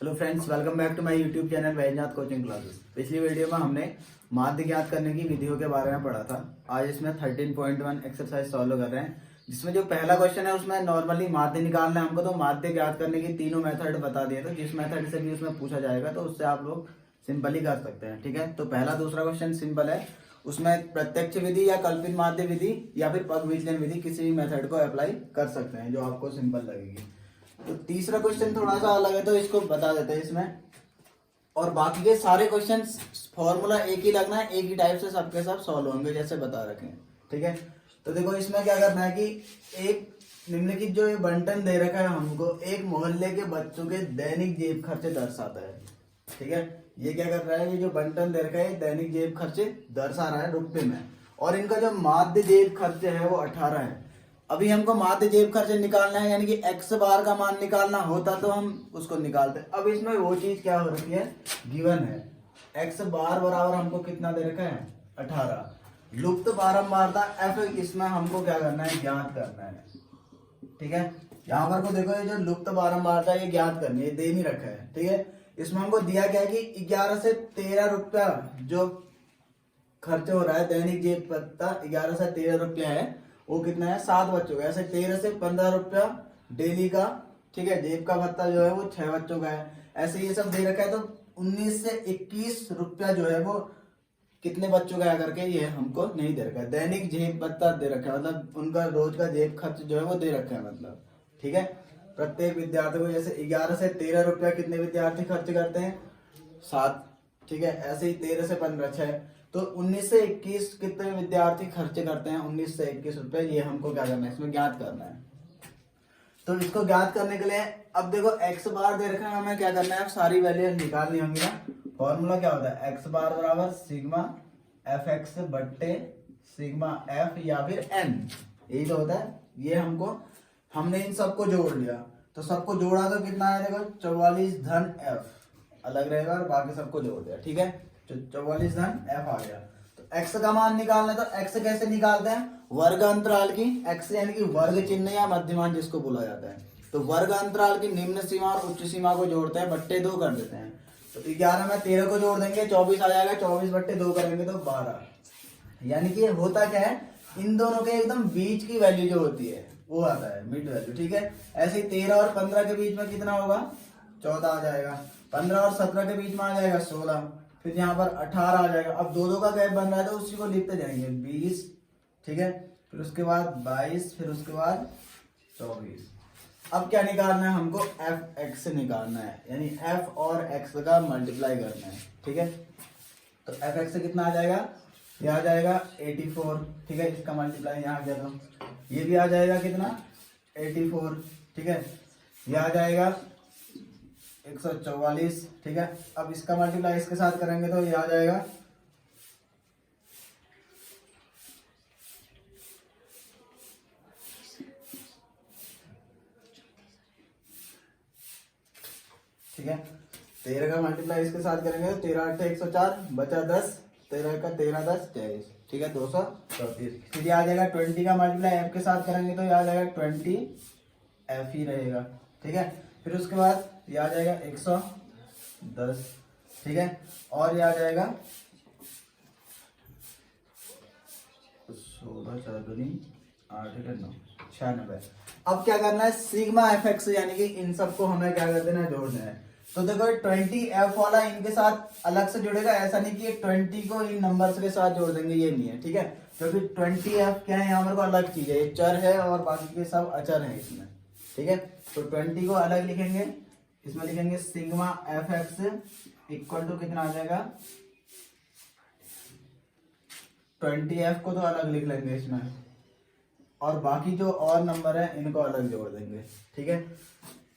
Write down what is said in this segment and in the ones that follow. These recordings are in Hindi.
Hello friends, welcome back to my YouTube channel Vaijnath coaching classes. पिछली वीडियो में हमने माध्य ज्ञात करने की विधियों के बारे में पढ़ा था। आज इसमें 13.1 एक्सरसाइज सॉल्व कर रहे हैं, जिसमें जो पहला क्वेश्चन है उसमें नॉर्मली माध्य निकालना है हमको। तो माध्य ज्ञात करने की तीनों मेथड बता दिए, तो जिस मेथड से भी उसमें पूछा जाएगा तो उससे आप लोग सिंपली कर सकते हैं। ठीक है, तो पहला दूसरा क्वेश्चन सिंपल है, उसमें प्रत्यक्ष विधि या कल्पित माध्य विधि या फिर पगविचलन विधि किसी भी मेथड को अप्लाई कर सकते हैं जो आपको सिंपल लगेगी। तो तीसरा क्वेश्चन थोड़ा सा अलग है, तो इसको बता देते हैं इसमें। और बाकी के सारे क्वेश्चन फॉर्मूला एक ही लगना है, एक ही टाइप से सबके सब सॉल्व होंगे जैसे बता रखे हैं। ठीक है, तो देखो इसमें क्या करना है कि एक निम्नलिखित जो ये बंटन दे रखा है हमको, एक मोहल्ले के बच्चों के दैनिक जेब खर्चे दर्शाता है। ठीक है, ये क्या कर रहा है, ये जो बंटन दे रखा है दैनिक जेब खर्चे दर्शा रहा है रुपये में, और इनका जो माध्य जेब खर्चे है वो 18 है। अभी हमको माध्य जेब खर्चे निकालना है, यानी कि एक्स बार का मान निकालना होता तो हम उसको निकालते। अब इसमें वो चीज क्या हो रही है, गिवन है एक्स बार बराबर हमको कितना दे रखा है 18। लुप्त बारंबारता एफ, इसमें हमको क्या करना है, ज्ञात करना है। ठीक है, यहाँ पर को देखो, ये जो लुप्त बारंबारता ये ज्ञात करनी है, दे नहीं रखा है। ठीक है, इसमें हमको दिया क्या है कि 11 से 13 रुपया जो खर्च हो रहा है दैनिक जेब भत्ता 11 से 13 रुपया है, वो कितना है 7 बच्चों का। ऐसे 13 से 15 रुपया डेली का। ठीक है, जेब का भत्ता जो है वो 6 बच्चों का है। ऐसे ये सब दे रखा है, तो 19 से 21 रुपया जो है वो कितने बच्चों का है करके ये हमको नहीं दे रखा है। दैनिक जेब भत्ता दे रखा है, मतलब उनका रोज का जेब खर्च जो है वो दे रखा है मतलब। ठीक है, प्रत्येक विद्यार्थी को जैसे 11 से 13 रुपया कितने विद्यार्थी खर्च करते हैं 7। ठीक है, ऐसे ही 13 से 15 6, तो 19 से 21 कितने विद्यार्थी खर्च करते हैं 19 से 21 रुपए। ये हमको क्या करना है, इसमें ज्ञात करना है। तो इसको ज्ञात करने के लिए अब देखो एक्स बार दे रखा है, हमें क्या करना है, अब सारी वैल्यू निकालनी होंगी ना। फॉर्मूला क्या होता है, एक्स बार बराबर सिग्मा एफ एक्स बट्टे सिग्मा एफ या फिर एन, यही तो होता है। ये हमने इन सबको जोड़ लिया, तो सबको जोड़ा तो कितना आया देखो 44 धन एफ अलग रहेगा, और बाकी सबको जोड़ दिया। ठीक है, 44 धन एफ आ गया। तो एक्स का मान निकालना है, तो एक्स कैसे निकालते हैं, वर्ग अंतराल की एक्स यानी कि वर्ग चिन्ह या मध्यमान जिसको बोला जाता है। तो वर्ग अंतराल की निम्न सीमा और उच्च सीमा को जोड़ते हैं, बट्टे 2 कर देते हैं। तो 11 में 13 को जोड़ देंगे 24 आ जाएगा, 24 बट्टे 2 करेंगे तो 12। यानी कि होता क्या है, इन दोनों के एकदम बीच की वैल्यू जो होती है वो आता है मिड वैल्यू। ठीक है, ऐसे ही 13 और 15 के बीच में कितना होगा 14 आ जाएगा, 15 और 17 के बीच में आ जाएगा 16, फिर यहाँ पर 18 आ जाएगा। अब दो का गैप बन रहा है तो उसी को लिखते जाएंगे 20। ठीक है, फिर उसके बाद 22, फिर उसके बाद 24। अब क्या निकालना है हमको, एफ एक्स निकालना है, यानी एफ और एक्स का मल्टीप्लाई करना है। ठीक है, तो एफ एक्स कितना आ जाएगा, ये आ जाएगा 84। ठीक है, इसका मल्टीप्लाई यहाँ किया तो ये भी आ जाएगा कितना 84। ठीक है, ये आ जाएगा 144। ठीक है, अब इसका मल्टीप्लाई इसके साथ करेंगे तो ये आ जाएगा ठीक है, 13 का मल्टीप्लाई इसके साथ करेंगे तो 13 8 104 बचा 10, 13 का 13 10 23। ठीक है, 234। फिर ये आ जाएगा 20 का मल्टीप्लाई एफ के साथ करेंगे तो ये आ जाएगा 20 एफ ही रहेगा। ठीक है, फिर उसके बाद ये आ जाएगा 110। ठीक है, और ये आ जाएगा 16 4 दूनी 8 9 96। अब क्या करना है, सिग्मा एफ एक्स यानी कि इन सबको हमें क्या कर देना है, जोड़ना है। तो देखो 20 एफ वाला इनके साथ अलग से जुड़ेगा, ऐसा नहीं कि 20 को इन नंबर्स के साथ जोड़ देंगे, ये नहीं है। ठीक है, क्योंकि 20 एफ क्या है, यहाँ पर को अलग चीज है, ये चर है और बाकी के सब अचर है इसमें। ठीक है, तो 20 को अलग लिखेंगे, इसमें लिखेंगे sigma F X equal to कितना आ जाएगा 20 एफ को तो अलग लिख लेंगे इसमें, और बाकी जो और नंबर है इनको अलग जोड़ देंगे। ठीक है,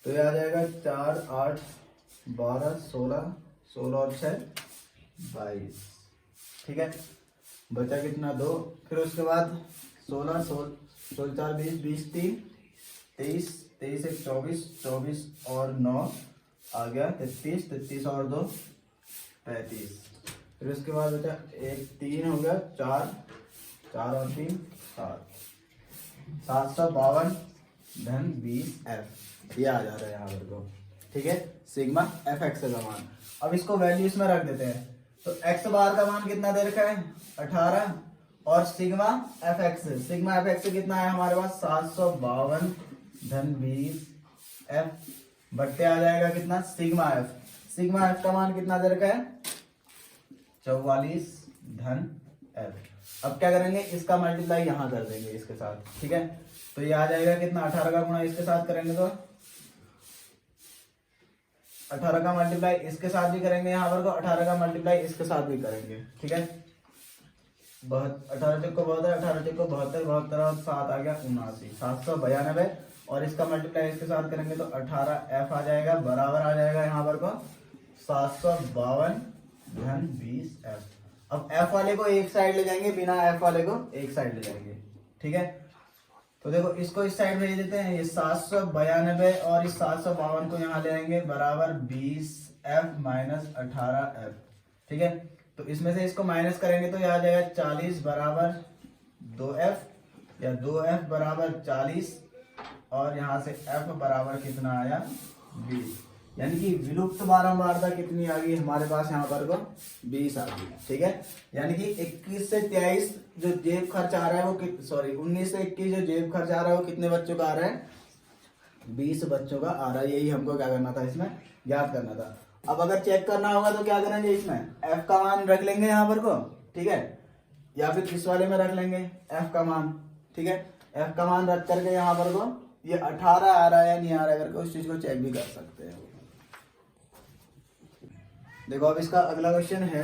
तो ये आ जाएगा 4 8 12 16 16 और 6 22। ठीक है, बचा कितना 2, फिर उसके बाद 16 16 4 20 20 3 23 23 1 24 24 और 9 आ गया 33 33 और 2 35। फिर उसके बाद बचा 1 3 हो गया 4 4 और 3 7 752 धन 20 एफ, ये आ जा रहा है यहाँ पर को। ठीक है, सिग्मा एफ एक्स का मान। अब इसको वैल्यू इसमें रख देते हैं, तो एक्स बार का मान कितना दे रखा है 18, और सिग्मा एफ एक्स कितना है हमारे पास 752 धन 20 एफ बट्टे आ जाएगा कितना सिग्मा एफ का मान कितना दे रखा है 44 धन एफ। अब क्या करेंगे, इसका मल्टीप्लाई यहाँ कर देंगे इसके साथ, ठीक है। तो ये आ जाएगा कितना 18 का गुणा इसके साथ करेंगे तो 18 का मल्टीप्लाई इसके साथ भी करेंगे यहाँ पर को 18 का मल्टीप्लाई इसके साथ भी करेंगे, ठीक है। 18 को 72, 18 को 72, 72 और 7 आ गया 79, 792, और इसका मल्टीप्लाई इसके साथ करेंगे तो 18 एफ आ जाएगा, बराबर आ जाएगा यहाँ पर को 752 धन 20 एफ। अब एफ वाले को एक साइड ले जाएंगे, बिना एफ वाले को एक साइड ले जाएंगे, ठीक है। तो देखो इसको इस साइड भेज देते हैं, ये 792 और इस 752 को यहाँ ले आएंगे, बराबर 20 एफ माइनस 18 एफ, ठीक है। तो इसमें से इसको माइनस करेंगे तो ये आ जाएगा 40 बराबर 2f, या 2f बराबर 40, और यहाँ से f बराबर कितना आया 20, यानी कि विलुप्त बारंबारता कितनी आ गई हमारे पास यहाँ पर को 20 आ गई, ठीक है। यानी कि 21 से 23 जो जेब खर्च आ रहा है वो 19 से 21 जो जेब खर्च आ रहा है वो कितने बच्चों का आ रहा है 20 बच्चों का आ रहा है। यही हमको क्या करना था, इसमें ज्ञात करना था। अब अगर चेक करना होगा तो क्या करेंगे, इसमें f का मान रख लेंगे यहाँ पर को, ठीक है, या फिर इस वाले में रख लेंगे f का मान, ठीक है। f का मान रख करके यहाँ पर को ये 18 आ रहा है या नहीं आ रहा है करके उस चीज को चेक भी कर सकते हैं। देखो अब इसका अगला क्वेश्चन है,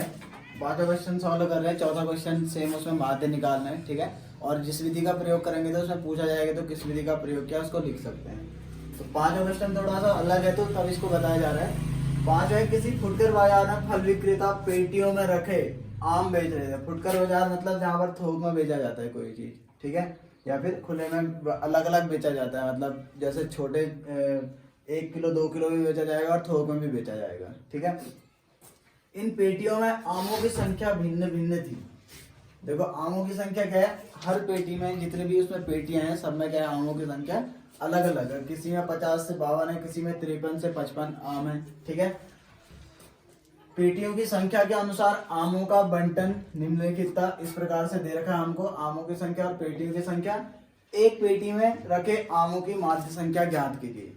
5वां क्वेश्चन सॉल्व कर रहे हैं, 4था क्वेश्चन सेम, उसमें माध्य निकालना है, ठीक है। और जिस विधि का प्रयोग करेंगे तो उसमें पूछा जाएगा तो किस विधि का प्रयोग किया उसको लिख सकते हैं। तो 5वां क्वेश्चन थोड़ा सा अलग है, तो तब इसको बताया जा रहा है। 5 है, किसी फुटकर बाजार में फल विक्रेता पेटियों में रखे आम बेच रहे थे। फुटकर बाजार मतलब जहाँ पर थोक में बेचा जाता है कोई चीज, ठीक है, या फिर खुले में अलग अलग बेचा जाता है, मतलब जैसे छोटे 1 किलो 2 किलो भी बेचा जाएगा और थोक में भी बेचा जाएगा, ठीक है। इन पेटियों में आमों की संख्या भिन्न भिन्न थी। देखो आमों की संख्या क्या है, हर पेटी में जितने भी उसमें पेटियां हैं सब में क्या है आमों की संख्या अलग अलग है। किसी में 50 से 52 है, किसी में 53 से 55 आम है, ठीक है। पेटियों की संख्या के अनुसार आमों का बंटन निम्नलिखित था, इस प्रकार से दे रखा है हमको आमों की संख्या और पेटियों की संख्या। एक पेटी में रखे आमों की माध्य संख्या ज्ञात कीजिए।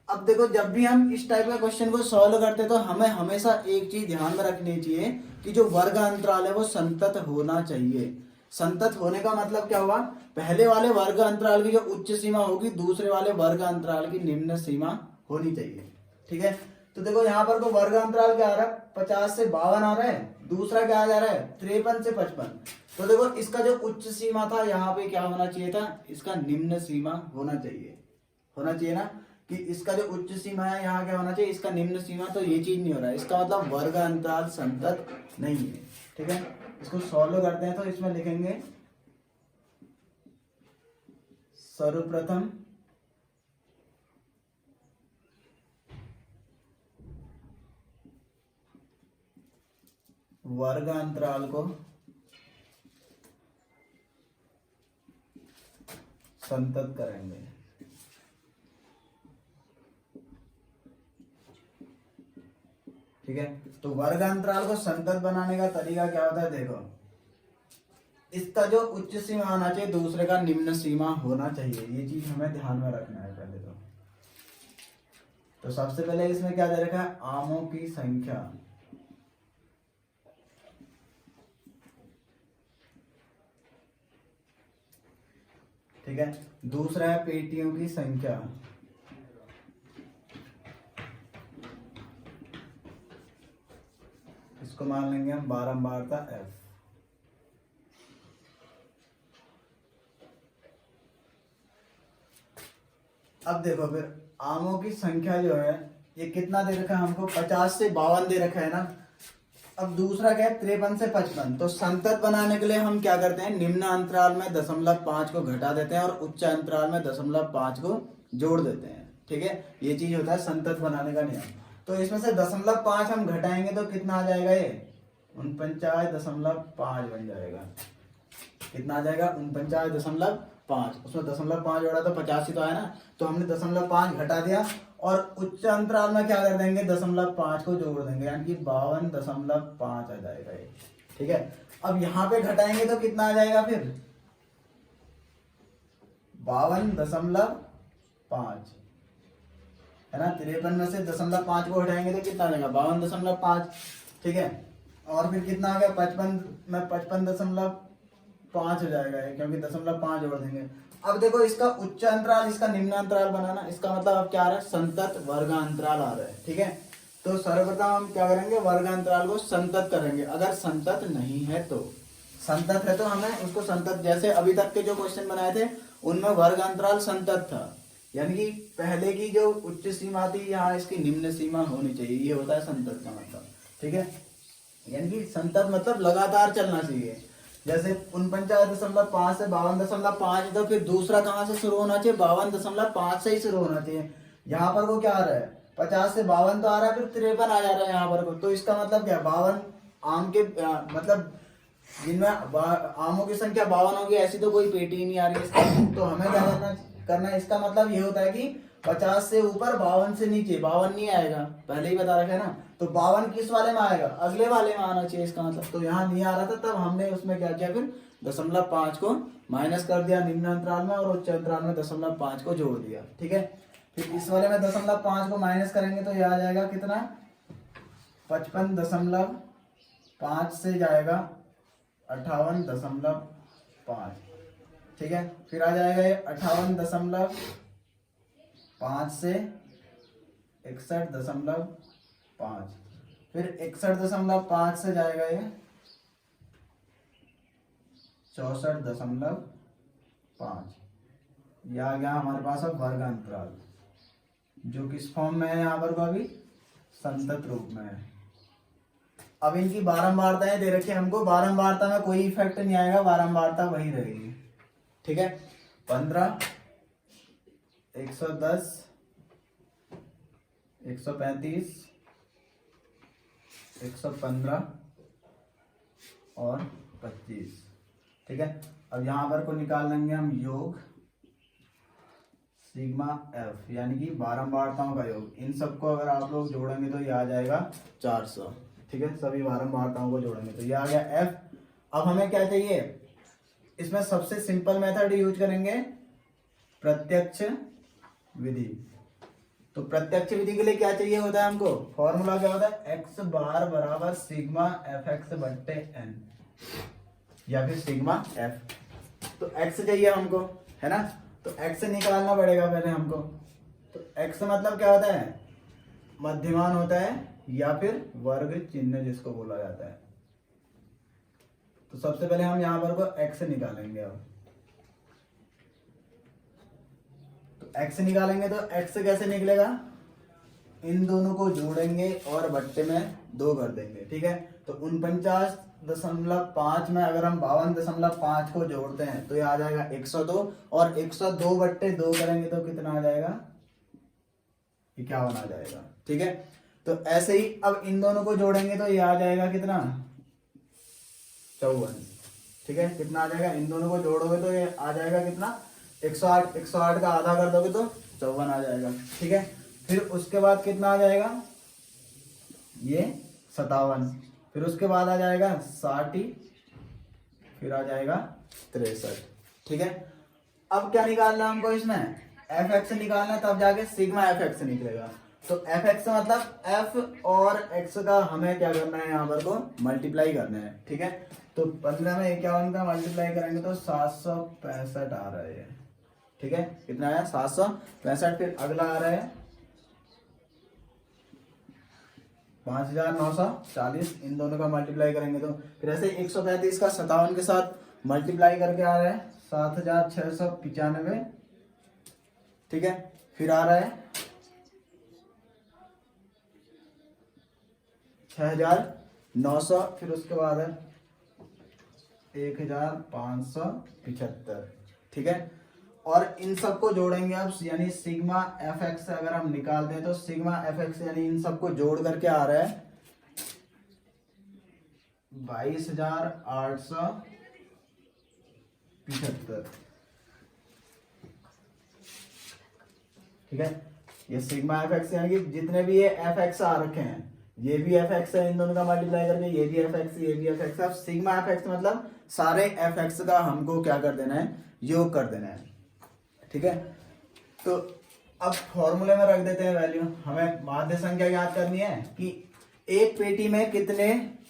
अब देखो जब भी हम इस टाइप का क्वेश्चन को सॉल्व करते तो हमें हमेशा एक चीज ध्यान में रखनी चाहिए कि जो वर्ग अंतराल है वो संतत होना चाहिए। संतत होने का मतलब क्या हुआ, पहले वाले वर्ग अंतराल की जो उच्च सीमा होगी दूसरे वाले वर्ग अंतराल की निम्न सीमा होनी चाहिए, ठीक है। तो देखो यहाँ पर तो वर्ग अंतराल क्या आ रहा है 50 से 52 आ रहा है, दूसरा क्या आ जा रहा है 53 से 55। तो देखो इसका जो उच्च सीमा था यहाँ पे क्या होना चाहिए था, इसका निम्न सीमा होना चाहिए ना, कि इसका जो उच्च सीमा है यहाँ क्या होना चाहिए इसका निम्न सीमा। तो ये चीज नहीं हो रहा है, इसका मतलब वर्ग अंतराल संतत नहीं है, ठीक है। इसको सॉल्व करते हैं तो इसमें लिखेंगे सर्वप्रथम वर्ग अंतराल को संतत करेंगे, ठीक है। तो वर्ग अंतराल को संतत बनाने का तरीका क्या होता है, देखो इसका जो उच्च सीमा होना चाहिए दूसरे का निम्न सीमा होना चाहिए, ये चीज हमें ध्यान में रखना है पहले तो सबसे पहले इसमें क्या दे रखा है आमों की संख्या, ठीक है। दूसरा है पेटियों की संख्या, इसको मान लेंगे हम बारंबारता f। अब देखो फिर आमों की संख्या जो है ये कितना दे रखा है हमको 50 से 52 दे रखा है ना। अब दूसरा क्या है 53 से 55। तो संतत बनाने के लिए हम क्या करते हैं निम्न अंतराल में 0.5 को घटा देते हैं और उच्च अंतराल में 0.5 को जोड़ देते हैं, ठीक है। ये चीज होता है संतत बनाने का नियम। तो इसमें से 0.5 हम घटाएंगे तो कितना आ जाएगा ये 49.5 बन जाएगा। कितना आ जाएगा 49.5। उसमें 0.5 जोड़ा तो 85 तो आया ना, तो हमने 0.5 घटा दिया और उच्च अंतराल में क्या कर देंगे, 0.5 को जोड़ देंगे, यानी कि 52.5 आ जाएगा ये। ठीक है, अब यहाँ पे घटाएंगे तो कितना आ जाएगा फिर 52.5 है ना। 53 में से 0.5 को हटाएंगे तो कितना आ जाएगा 52.5। ठीक है, और फिर कितना आ गया 55 में 55.5 हो जाएगा ये, क्योंकि 0.5 जोड़ देंगे। अब देखो इसका उच्च अंतराल इसका निम्न अंतराल बनाना, इसका मतलब अब क्या आ रहा है, संतत वर्गांतराल आ रहा है। ठीक है, तो सर्वप्रथम हम क्या करेंगे, वर्गांतराल को संतत करेंगे। अगर संतत नहीं है तो, संतत है तो हमें उसको संतत, जैसे अभी तक के जो क्वेश्चन बनाए थे उनमें वर्गांतराल संतत था, यानी कि पहले की जो उच्च सीमा थी यहाँ इसकी निम्न सीमा होनी चाहिए, ये होता है संतत का मतलब। ठीक है, यानी कि संतत मतलब लगातार चलना चाहिए। जैसे 49.5 से 52.5, तो फिर दूसरा कहाँ से शुरू होना चाहिए, 52.5 से ही शुरू होना चाहिए। यहाँ पर को क्या आ रहा है 50 से 52 तो आ रहा है, फिर 53 आ जा रहा है यहाँ पर को, तो इसका मतलब क्या 52 आम के मतलब जिनमें आमों की संख्या 52 होगी ऐसी तो कोई पेटी ही नहीं आ रही है इसका। तो हमें क्या करना है, इसका मतलब ये होता है कि 50 से ऊपर 52 से नीचे 52 नहीं आएगा, पहले ही बता रखा है ना। तो 52 किस वाले में आएगा, अगले वाले में आना चाहिए इसका मतलब। तो यहाँ नहीं आ रहा था, तब हमने उसमें क्या किया, फिर 0.5 को माइनस कर दिया निम्न अंतराल में, और उच्च अंतराल में 0.5 को जोड़ दिया। ठीक है, फिर इस वाले में 0.5 को माइनस करेंगे तो ये आ जाएगा कितना 55.5 से जाएगा 58.5। ठीक है, फिर आ जाएगा ये 58.5 से 61.5, फिर 61.5 से जाएगा ये 64.5। ये आ गया हमारे पास अब वर्गांतराल, जो किस फॉर्म में है यहाँ पर को अभी संतत रूप में है। अब इनकी बारंबारताएं दे रखी है हमको, बारंबारता में कोई इफेक्ट नहीं आएगा, बारंबारता वही रहेगी। ठीक है, 15, 110, 135, 115 और 25। ठीक है, अब यहाँ पर को निकाल लेंगे हम योग सिग्मा एफ, यानी कि बारंबारताओं का योग। इन सबको अगर आप लोग जोड़ेंगे तो ये आ जाएगा 400। ठीक है, सभी बारंबारताओं को जोड़ेंगे तो ये आ गया एफ। अब हमें क्या चाहिए, इसमें सबसे सिंपल मेथड यूज करेंगे, प्रत्यक्ष विधि। तो प्रत्यक्ष विधि के लिए क्या चाहिए होता है हमको, फॉर्मूला क्या होता है, एक्स बार बराबर सिग्मा एफ एक्स बट्टे एन, या फिर सिग्मा एफ। तो एक्स चाहिए हमको, है ना, तो एक्स निकालना पड़ेगा पहले हमको। तो एक्स मतलब क्या होता है, मध्यमान होता है, या फिर वर्ग चिन्ह जिसको बोला जाता है। तो सबसे पहले हम यहाँ पर को एक्स निकालेंगे। अब तो एक्स निकालेंगे तो एक्स कैसे निकलेगा, इन दोनों को जोड़ेंगे और बट्टे में 2 कर देंगे। ठीक है, तो 49.5 में अगर हम 52.5 को जोड़ते हैं तो ये आ जाएगा 102, और 102 बट्टे 2 करेंगे तो कितना आ जाएगा 51 आ जाएगा। ठीक है, तो ऐसे ही अब इन दोनों को जोड़ेंगे तो ये आ जाएगा कितना 54। ठीक है, कितना आ जाएगा, इन दोनों को जोड़ोगे तो ये आ जाएगा कितना 108, 108 का आधा कर दोगे तो 54 आ जाएगा। ठीक है, फिर उसके बाद कितना आ जाएगा ये 57, फिर उसके बाद आ जाएगा 60, फिर आ जाएगा 63। ठीक है, अब क्या निकालना है हमको, इसमें एफ एक्स निकालना है, तब जाके सिग्मा एफ एक्स निकलेगा। तो एफ एक्स मतलब एफ और एक्स का हमें क्या करना है, यहाँ पर को मल्टीप्लाई करना है। ठीक है, तो 15 में 51 का मल्टीप्लाई करेंगे तो 765 आ रहा है। ठीक है, कितना आया 765। फिर अगला आ रहा है 5940, इन दोनों का मल्टीप्लाई करेंगे तो फिर ऐसे 135 का 57 के साथ मल्टीप्लाई करके आ रहा है 7695। ठीक है, फिर आ रहा है 6900, फिर उसके बाद है 1575। ठीक है, और इन सबको जोड़ेंगे अब, यानी सिग्मा एफ एक्स अगर हम निकालते हैं तो सिग्मा एफ एक्स यानी इन सबको जोड़ करके आ रहा है 22,875। ठीक है, ये सिग्मा एफ एक्स यानी कि जितने भी ये एफ एक्स आ रखे हैं, ये भी एफ एक्स है, इन दोनों का मल्टीप्लाई करके ये भी एफ एक्स, ये भी एफ एक्स। अब सिग्मा एफ एक्स मतलब सारे एफ एक्स का हमको क्या कर देना है, योग कर देना है। ठीक है, तो अब फॉर्मूले में रख देते हैं वैल्यू। हमें माध्य संख्या याद करनी है कि एक पेटी में कितने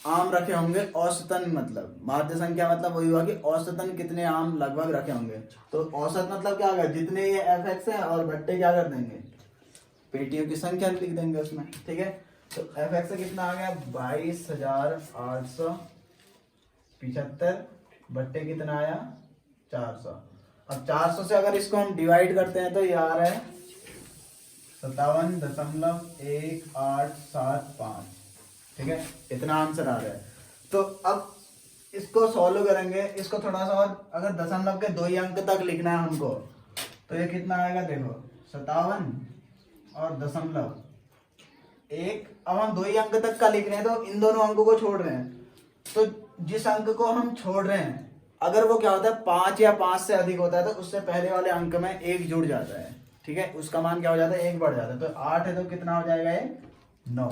आम रखे होंगे औसतन, मतलब माध्य संख्या मतलब वही हुआ कि औसतन कितने आम लगभग रखे होंगे। तो औसत मतलब क्या होगा, जितने ये एफ एक्स है और बट्टे क्या कर देंगे, पेटियों की संख्या लिख देंगे उसमें। ठीक है, तो एफ एक्स कितना आ गया 22,875, बट्टे कितना आया 400। अब 400 से अगर इसको हम डिवाइड करते हैं तो ये आ रहा है 57.1875। ठीक है, इतना आंसर आ रहा है। तो अब इसको सॉल्व करेंगे, इसको थोड़ा सा और, अगर दशमलव के 2 ही अंक तक लिखना है हमको तो ये कितना आएगा, देखो 57 और दशमलव 1। अब हम 2 ही अंक तक का लिख रहे हैं तो इन दोनों अंकों को छोड़ रहे हैं, तो जिस अंक को हम छोड़ रहे हैं अगर वो क्या होता है 5 या 5 से अधिक होता है तो उससे पहले वाले अंक में 1 जुड़ जाता है। ठीक है, उसका मान क्या हो जाता है 1 बढ़ जाता है। तो 8 है तो कितना हो जाएगा ये 9,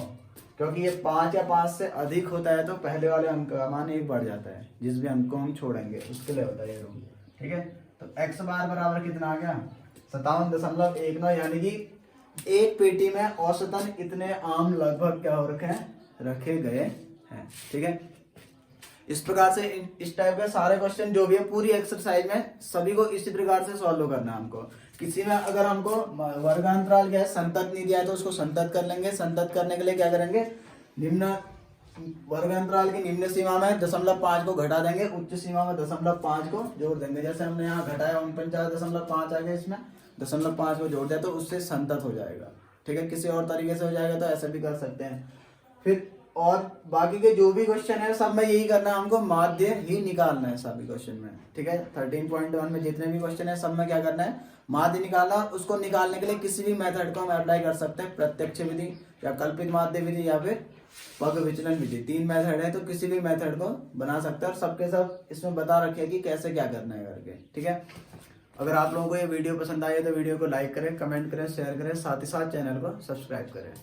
क्योंकि ये 5 या 5 से अधिक होता है तो पहले वाले अंक का मान 1 बढ़ जाता है, जिस भी अंक को हम छोड़ेंगे उसके लिए होता है ये रूल। ठीक है, तो x बार बराबर कितना आ गया 57.19, यानी कि एक पेटी में औसतन इतने आम लगभग क्या हो रखे हैं, रखे गए हैं। ठीक है, इस प्रकार से इस टाइप के सारे क्वेश्चन जो भी है पूरी एक्सरसाइज में सभी को इसी प्रकार से सॉल्व करना है हमको। किसी में अगर हमको वर्गांतराल क्या है संतत नहीं दिया है तो उसको संतत कर लेंगे। संतत करने के लिए क्या करेंगे, निम्न वर्गांतराल की निम्न सीमा में 0.5 को घटा देंगे, उच्च सीमा में 0.5 को जोड़ देंगे। जैसे हमने यहाँ घटाया 49.5 आ गया, इसमें 0.5 को जोड़ दिया तो उससे संतत हो जाएगा। ठीक है, किसी और तरीके से हो जाएगा तो ऐसे भी कर सकते हैं। फिर और बाकी के जो भी क्वेश्चन है सब में यही करना है, हमको माध्य ही निकालना है सभी क्वेश्चन में। ठीक है, 13.1 में जितने भी क्वेश्चन है सब में क्या करना है, माध्य निकालना। और उसको निकालने के लिए किसी भी मेथड को हम अप्लाई कर सकते हैं, प्रत्यक्ष विधि या कल्पित माध्य विधि या फिर पग विचलन विधि। 3 मेथड है, तो किसी भी मेथड को बना सकते हैं और सबके सब इसमें बता रखे कि कैसे क्या करना है करके। ठीक है, अगर आप लोगों को ये वीडियो पसंद आई है तो वीडियो को लाइक करें, कमेंट करें, शेयर करें, साथ ही साथ चैनल को सब्सक्राइब करें।